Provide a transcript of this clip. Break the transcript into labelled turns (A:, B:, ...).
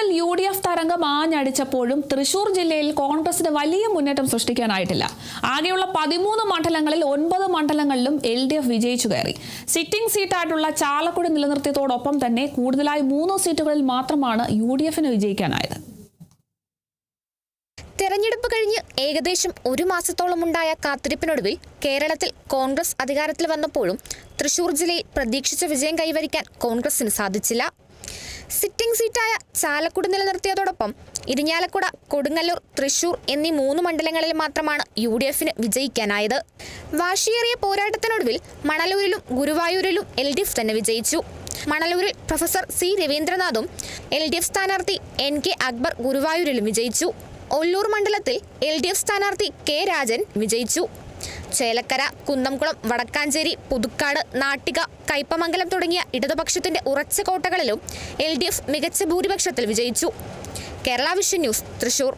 A: കേരളത്തിൽ UDF തരംഗം ആഞ്ഞടിച്ചപ്പോഴും തൃശൂർ ജില്ലയിൽ കോൺഗ്രസിന് വലിയ മുന്നേറ്റം സൃഷ്ടിക്കാനായിട്ടില്ല. ആകെയുള്ള 13 മണ്ഡലങ്ങളിൽ 9 മണ്ഡലങ്ങളിലും LDF വിജയിച്ചു കയറി. സിറ്റിംഗ് സീറ്റായിട്ടുള്ള ചാലക്കുടി നിലനിർത്തിയതോടൊപ്പം തന്നെ കൂടുതലായി 3 സീറ്റുകളിൽ മാത്രമാണ് UDFന് വിജയിക്കാനായത്.
B: തെരഞ്ഞെടുപ്പ് കഴിഞ്ഞ് ഏകദേശം ഒരു മാസത്തോളമുണ്ടായ കാത്തിരിപ്പിനൊടുവിൽ കേരളത്തിൽ കോൺഗ്രസ് അധികാരത്തിൽ വന്നപ്പോഴും തൃശൂർ ജില്ലയിൽ പ്രതീക്ഷിച്ച വിജയം കൈവരിക്കാൻ കോൺഗ്രസിന് സാധിച്ചില്ല. സിറ്റിംഗ് സീറ്റായ ചാലക്കുടി നിലനിർത്തിയതോടൊപ്പം ഇരിഞ്ഞാലക്കുട, കൊടുങ്ങല്ലൂർ, തൃശൂർ എന്നീ 3 മണ്ഡലങ്ങളിൽ മാത്രമാണ് UDFന് വിജയിക്കാനായത്. വാശിയേറിയ പോരാട്ടത്തിനൊടുവിൽ മണലൂരിലും ഗുരുവായൂരിലും LDF തന്നെ വിജയിച്ചു. മണലൂരിൽ പ്രൊഫസർ C. രവീന്ദ്രനാഥും LDF സ്ഥാനാർത്ഥി NK അക്ബർ ഗുരുവായൂരിലും വിജയിച്ചു. ഒല്ലൂർ മണ്ഡലത്തിൽ LDF സ്ഥാനാർത്ഥി K. രാജൻ വിജയിച്ചു. ചേലക്കര, കുന്നംകുളം, വടക്കാഞ്ചേരി, പുതുക്കാട്, നാട്ടിക, കയ്പമംഗലം തുടങ്ങിയ ഇടതുപക്ഷത്തിന്റെ ഉറച്ച കോട്ടകളിലും LDF മികച്ച ഭൂരിപക്ഷത്തിൽ വിജയിച്ചു. Kerala vision news, Thrissur.